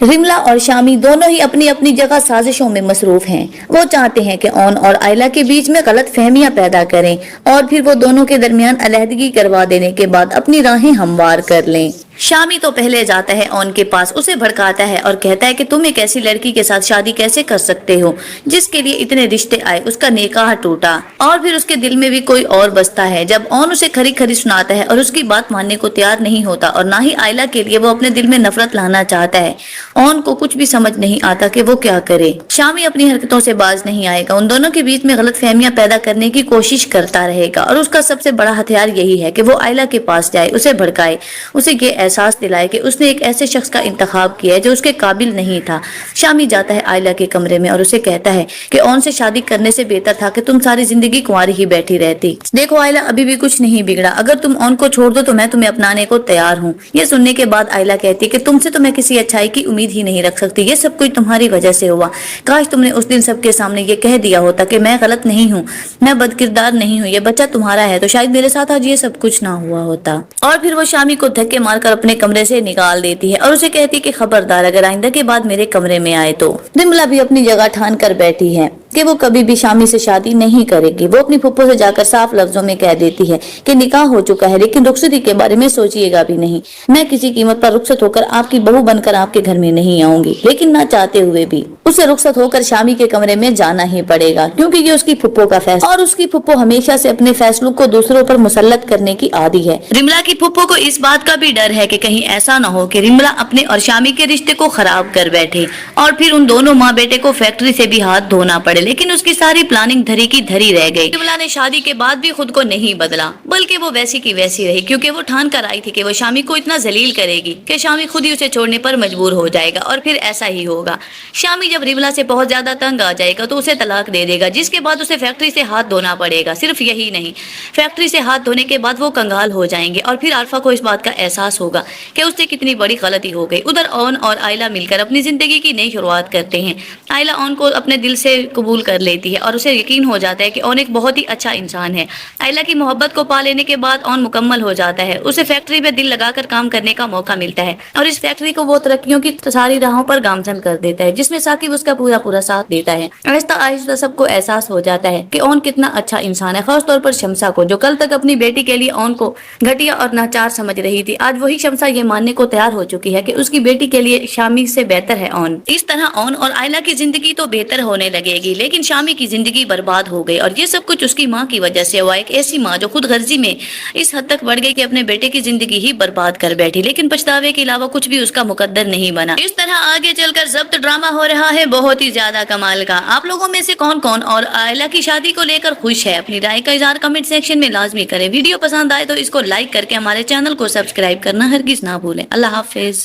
رملا اور شامی دونوں ہی اپنی اپنی جگہ سازشوں میں مصروف ہیں۔ وہ چاہتے ہیں کہ اون اور آئلہ کے بیچ میں غلط فہمیاں پیدا کریں اور پھر وہ دونوں کے درمیان علیحدگی کروا دینے کے بعد اپنی راہیں ہموار کر لیں۔ شامی تو پہلے جاتا ہے اون کے پاس، اسے بھڑکاتا ہے اور کہتا ہے کہ تم ایک ایسی لڑکی کے ساتھ شادی کیسے کر سکتے ہو جس کے لیے اتنے رشتے آئے، اس کا نکاح ٹوٹا اور پھر اس کے دل میں بھی کوئی اور بستا ہے۔ جب اون اسے کھری کھری سناتا ہے اور اس کی بات ماننے کو تیار نہیں ہوتا اور نہ ہی آئلہ کے لیے وہ اپنے دل میں نفرت لانا چاہتا ہے، اون کو کچھ بھی سمجھ نہیں آتا کہ وہ کیا کرے۔ شامی اپنی حرکتوں سے باز نہیں آئے گا، ان دونوں کے بیچ میں غلط فہمیاں پیدا کرنے کی کوشش کرتا رہے گا اور اس کا سب سے بڑا ہتھیار یہی ہے کہ وہ آئلہ کے پاس جائے، اسے بھڑکائے، اسے یہ احساس دلائے کہ اس نے ایک ایسے شخص کا انتخاب کیا ہے جو اس کے قابل نہیں تھا۔ شامی جاتا ہے آئلہ کے کمرے میں اور اسے کہتا ہے کہ اون سے شادی کرنے سے بہتر تھا کہ تم ساری زندگی کنواری ہی بیٹھی رہتی۔ دیکھو آئلہ، ابھی بھی کچھ نہیں بگڑا، اگر تم اون کو چھوڑ دو تو میں تمہیں اپنانے کو تیار ہوں۔ یہ سننے کے بعد آئلہ کہتی ہے کہ تم سے تو میں کسی اچھائی کی امید ہی نہیں رکھ سکتی، یہ سب کچھ تمہاری وجہ سے ہوا۔ کاش تم نے اس دن سب کے سامنے یہ کہہ دیا ہوتا کہ میں غلط نہیں ہوں، میں بد کردار نہیں ہوں، یہ بچہ تمہارا ہے، تو شاید میرے ساتھ آج یہ سب کچھ نہ ہوا ہوتا۔ اور پھر وہ شامی کو دھکے مار کر اپنے کمرے سے نکال دیتی ہے اور اسے کہتی ہے کہ خبردار، اگر آئندہ کے بعد میرے کمرے میں آئے تو۔ رملا بھی اپنی جگہ ٹھان کر بیٹھی ہے کہ وہ کبھی بھی شامی سے شادی نہیں کرے گی۔ وہ اپنی پھپھو سے جا کر صاف لفظوں میں کہہ دیتی ہے کہ نکاح ہو چکا ہے لیکن رخصتی کے بارے میں سوچیے گا بھی نہیں۔ میں کسی قیمت پر رخصت ہو کر آپ کی بہو بن کر آپ کے گھر میں نہیں آؤں گی، لیکن نہ چاہتے ہوئے بھی اسے رخصت ہو کر شامی کے کمرے میں جانا ہی پڑے گا، کیونکہ یہ اس کی پھپھو کا فیصلہ اور اس کی پھپھو ہمیشہ سے اپنے فیصلوں کو دوسروں پر مسلط کرنے کی عادی ہے۔ رملا کی پھپھو کو اس بات کا بھی ڈر ہے کہ کہیں ایسا نہ ہو کہ رملا اپنے اور شامی کے رشتے کو خراب کر بیٹھے اور پھر ان دونوں ماں بیٹے کو فیکٹری سے بھی ہاتھ دھونا پڑے، لیکن اس کی ساری پلاننگ دھری کی دھری رہ گئی۔ رملا نے شادی کے بعد بھی خود کو نہیں بدلا، بلکہ وہ ویسی کی ویسی رہی، کیونکہ وہ ٹھان کر آئی تھی کہ وہ شامی کو اتنا ذلیل کرے گی کہ شامی خود ہی اسے چھوڑنے پر مجبور ہو جائے گا، اور پھر ایسا ہی ہوگا۔ شامی جب رملا سے بہت زیادہ تنگ آ جائے گا تو اسے طلاق دے دے گا، جس کے بعد اسے فیکٹری سے ہاتھ دھونا پڑے گا۔ صرف یہی نہیں، فیکٹری سے ہاتھ دھونے کے بعد وہ کنگال ہو جائیں گے اور پھر عارفہ کو اس بات کا احساس ہوگا کہ اس سے کتنی بڑی غلطی ہو گئی۔ ادھر اون اور آئلہ مل کر اپنی زندگی کی نئی شروعات کرتے ہیں۔ آئلہ اون کو اپنے دل سے قبول کر لیتی ہے اور اسے یقین ہو جاتا ہے کہ اون ایک بہت ہی اچھا انسان ہے۔ آئلہ کی محبت کو پا لینے کے بعد اون مکمل ہو جاتا ہے، اسے فیکٹری میں دل لگا کر کام کرنے کا موقع ملتا ہے اور اس فیکٹری کو وہ ترقیوں کی ساری راہوں پر گامزن کر دیتا ہے، جس میں ثاقب اس کا پورا ساتھ دیتا ہے۔ آہستہ آہستہ سب کو احساس ہو جاتا ہے کہ اون کتنا اچھا انسان ہے، خاص طور پر شمسا کو، جو کل تک اپنی بیٹی کے لیے اون کو گھٹیا اور ناچار سمجھ رہی تھی۔ آج وہی شمسا یہ ماننے کو تیار ہو چکی ہے کہ اس کی بیٹی کے لیے شامی سے بہتر ہے اون۔ اس طرح اون اور آئلہ کی زندگی تو بہتر ہونے لگے گی، لیکن شامی کی زندگی برباد ہو گئی، اور یہ سب کچھ اس کی ماں کی وجہ سے ہوا۔ ایک ایسی ماں جو خود غرضی میں اس حد تک بڑھ گئی کہ اپنے بیٹے کی زندگی ہی برباد کر بیٹھی، لیکن پچھتاوے کے علاوہ کچھ بھی اس کا مقدر نہیں بنا۔ اس طرح آگے چل کر ضبط ڈرامہ ہو رہا ہے بہت ہی زیادہ کمال کا۔ آپ لوگوں میں سے کون کون اور آئلہ کی شادی کو لے کر خوش ہے؟ اپنی رائے کا اظہار کمنٹ سیکشن میں لازمی کریں۔ ویڈیو پسند آئے تو اس کو لائک کر کے ہمارے چینل کو سبسکرائب کرنا ہرگز نہ بھولیں۔ اللہ حافظ۔